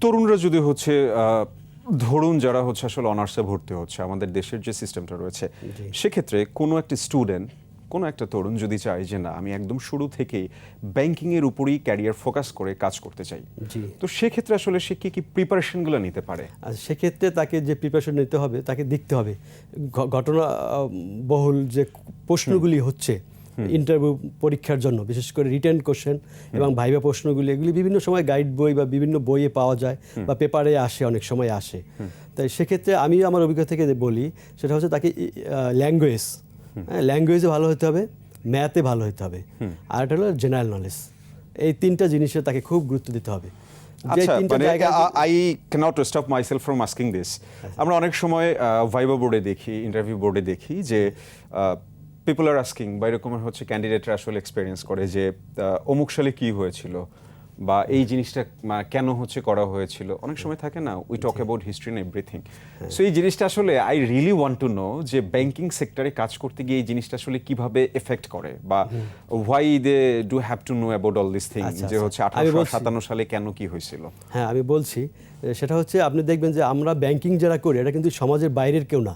তরুণরা যদি হচ্ছে ধরুন যারা হচ্ছে আসলে অনার্সে ভর্তি হচ্ছে, আমাদের দেশের যে সিস্টেমটা রয়েছে সেক্ষেত্রে কোনো একটা স্টুডেন্ট, কোনো একটা তরুণ যদি চায় যে না আমি একদম শুরু থেকেই ব্যাংকিংয়ের উপরই ক্যারিয়ার ফোকাস করে কাজ করতে চাই, তো সেক্ষেত্রে আসলে সে কি প্রিপারেশনগুলো নিতে পারে? আর সেক্ষেত্রে তাকে যে প্রিপারেশন নিতে হবে তাকে দেখতে হবে ঘটনা বহুল যে প্রশ্নগুলি হচ্ছে ইন্টারভিউ পরীক্ষার জন্য, বিশেষ করে রিটেন কোশ্চেন এবং ভাইভা প্রশ্নগুলি, এগুলি বিভিন্ন সময় গাইড বই বা বিভিন্ন বইয়ে পাওয়া যায় বা পেপারে আসে, অনেক সময় আসে। তাই সেক্ষেত্রে আমি আমার অভিজ্ঞতা থেকে বলি সেটা হচ্ছে তাকে ল্যাঙ্গুয়েজে ভালো হতে হবে, ম্যাথে ভালো হতে হবে, আর এটা হলো জেনারেল নলেজ। এই তিনটা জিনিসে তাকে খুব গুরুত্ব দিতে হবে। আচ্ছা, মানে I cannot stop myself from asking this. আমরা অনেক সময় ভাইভা বোর্ডে দেখি, ইন্টারভিউ বোর্ডে দেখি যে পিপল আর আস্কিং বা এরকমের হচ্ছে ক্যান্ডিডেটরা আসলে এক্সপিরিয়েন্স করে যে অমুক সালে কী হয়েছিল বা এই জিনিসটা কেন হচ্ছে করা হয়েছিল। অনেক সময় থাকে না, we talk about history and everything. So এই জিনিসটা আসলে I really want to know যে ব্যাংকিং সেক্টরে কাজ করতে গিয়ে এই জিনিসটা আসলে কিভাবে এফেক্ট করে বা why they do have to know about all this thing, যে হচ্ছে 1857 সালে কেন কি হয়েছিল। হ্যাঁ, আমি বলছি সেটা হচ্ছে আপনি দেখবেন যে আমরা ব্যাংকিং যারা করি এটা কিন্তু সমাজের বাইরের কেউ না,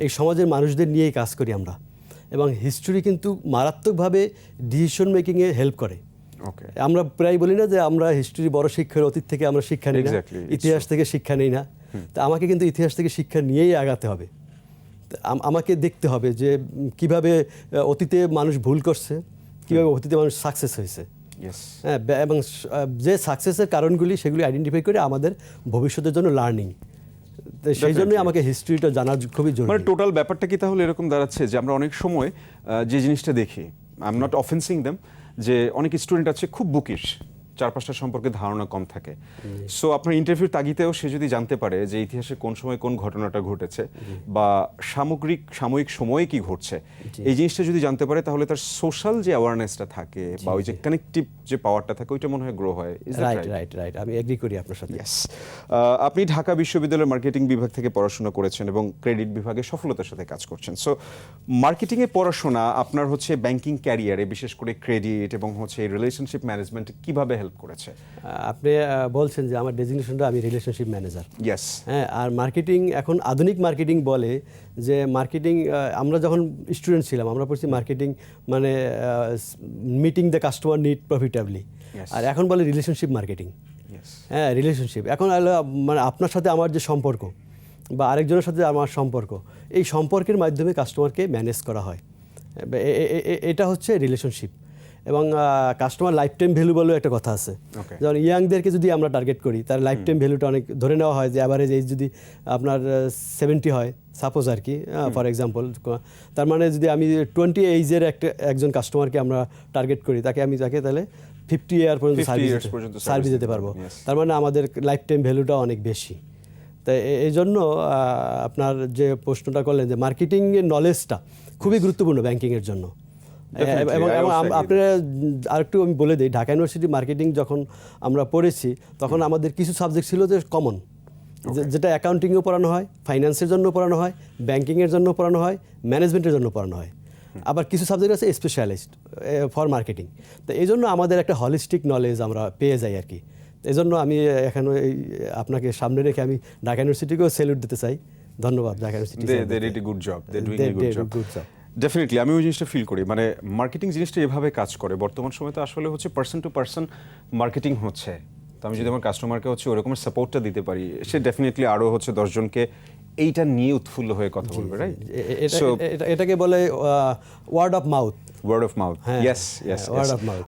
এই সমাজের মানুষদের নিয়েই কাজ করি আমরা। এবং হিস্ট্রি কিন্তু মারাত্মকভাবে ডিসিশন মেকিংয়ে হেল্প করে। আমরা প্রায় বলি না যে আমরা হিস্ট্রি বড় শিক্ষার, অতীত থেকে আমরা শিক্ষা নিই না, ইতিহাস থেকে শিক্ষা নিই না। তা আমাকে কিন্তু ইতিহাস থেকে শিক্ষা নিয়েই আগাতে হবে। আমাকে দেখতে হবে যে কিভাবে অতীতে মানুষ ভুল করছে, কিভাবে অতীতে মানুষ সাকসেস হয়েছে, হ্যাঁ, এবং যে সাকসেসের কারণগুলি সেগুলি আইডেন্টিফাই করে আমাদের ভবিষ্যতের জন্য লার্নিং। সেই জন্যই আমাকে হিস্ট্রিটা জানার খুবই জরুরি। মানে টোটাল ব্যাপারটা কি তাহলে এরকম দাঁড়াচ্ছে যে আমরা অনেক সময় যে জিনিসটা দেখি, আই এম নট অফেন্সিং দেম, যে অনেক স্টুডেন্ট আছে খুব বুকিশ, চার পাঁচটা সম্পর্কে ধারণা কম থাকে। সো আপনার ইন্টারভিউর তাগিদেও সে যদি জানতে পারে যে ইতিহাসে কোন সময় কোন ঘটনাটা ঘটেছে বা সাময়িক সময়ে কি ঘটছে, এই জিনিসটা যদি জানতে পারে তাহলে তার সোশ্যাল যে অ্যাওয়ারনেসটা থাকে বা ওই যে কানেক্টিভ যে পাওয়ারটা থাকে ওইটা মনে হয় গ্রো হয়। রাইট, আমি এগ্রি করি আপনার সাথে। আপনি ঢাকা বিশ্ববিদ্যালয়ের মার্কেটিং বিভাগ থেকে পড়াশোনা করেছেন এবং ক্রেডিট বিভাগে সফলতার সাথে কাজ করছেন। সো মার্কেটিংয়ে পড়াশোনা আপনার হচ্ছে ব্যাংকিং ক্যারিয়ারে, বিশেষ করে ক্রেডিট এবং হচ্ছে রিলেশনশিপ ম্যানেজমেন্ট কিভাবে হেল্প করেছে? আপনি বলছেন যে আমার ডেজিগনেশনটা আমি রিলেশনশিপ ম্যানেজার। হ্যাঁ, আর মার্কেটিং এখন আধুনিক মার্কেটিং বলে যে মার্কেটিং, আমরা যখন স্টুডেন্ট ছিলাম আমরা পড়ছি মার্কেটিং মানে মিটিং দ্য কাস্টমার নিড প্রফিটেবলি, আর এখন বলে রিলেশনশিপ মার্কেটিং। হ্যাঁ, রিলেশনশিপ এখন মানে আপনার সাথে আমার যে সম্পর্ক বা আরেকজনের সাথে আমার সম্পর্ক, এই সম্পর্কের মাধ্যমে কাস্টমারকে ম্যানেজ করা হয়, এটা হচ্ছে রিলেশনশিপ। এবং কাস্টমার লাইফ টাইম ভ্যালু বলেও একটা কথা আছে। যেমন ইয়াংদেরকে যদি আমরা টার্গেট করি তার লাইফ টাইম ভ্যালুটা অনেক ধরে নেওয়া হয় যে অ্যাভারেজ এজ যদি আপনার 70 হয় সাপোজ আর কি, ফর এক্সাম্পল, তার মানে যদি আমি 20 এইজের একজন কাস্টমারকে আমরা টার্গেট করি, তাকে তাহলে 50 ইয়ার পর্যন্ত সার্ভিস দিতে পারবো। তার মানে আমাদের লাইফ টাইম ভ্যালুটা অনেক বেশি। তাই এই জন্য আপনার যে প্রশ্নটা করলেন যে মার্কেটিংয়ের নলেজটা খুবই গুরুত্বপূর্ণ ব্যাংকিংয়ের জন্য। এবং আপনারা আরেকটু আমি বলে দিই, ঢাকা ইউনিভার্সিটি মার্কেটিং যখন আমরা পড়েছি তখন আমাদের কিছু সাবজেক্ট ছিল যে কমন, যেটা অ্যাকাউন্টিংও পড়ানো হয়, ফাইন্যান্সের জন্য পড়ানো হয়, ব্যাংকিংয়ের জন্য পড়ানো হয়, ম্যানেজমেন্টের জন্য পড়ানো হয়। আবার কিছু সাবজেক্ট আছে স্পেশালিস্ট ফর মার্কেটিং। তো এই জন্য আমাদের একটা হলিস্টিক নলেজ আমরা পেয়ে যাই আর কি। এই জন্য আমি এখানে আপনাকে সামনে রেখে আমি ঢাকা ইউনিভার্সিটিকেও স্যালুট দিতে চাই। ধন্যবাদ Dhaka university. Good job. Definitely আমি ওই জিনিসটা ফিল করি, মানে মার্কেটিং জিনিসটা এভাবে কাজ করে। বর্তমান সময় তো আসলে হচ্ছে পার্সন টু পার্সন মার্কেটিং হচ্ছে। তো আমি যদি আমার কাস্টমারকে হচ্ছে ওরকমের সাপোর্টটা দিতে পারি, সে ডেফিনেটলি আরও হচ্ছে 10 জনকে এইটা নিয়ে উৎফুল্ল হয়ে কথা বলবে, রাইট? এটাকে বলে word of mouth. Word of mouth, yes, word of mouth.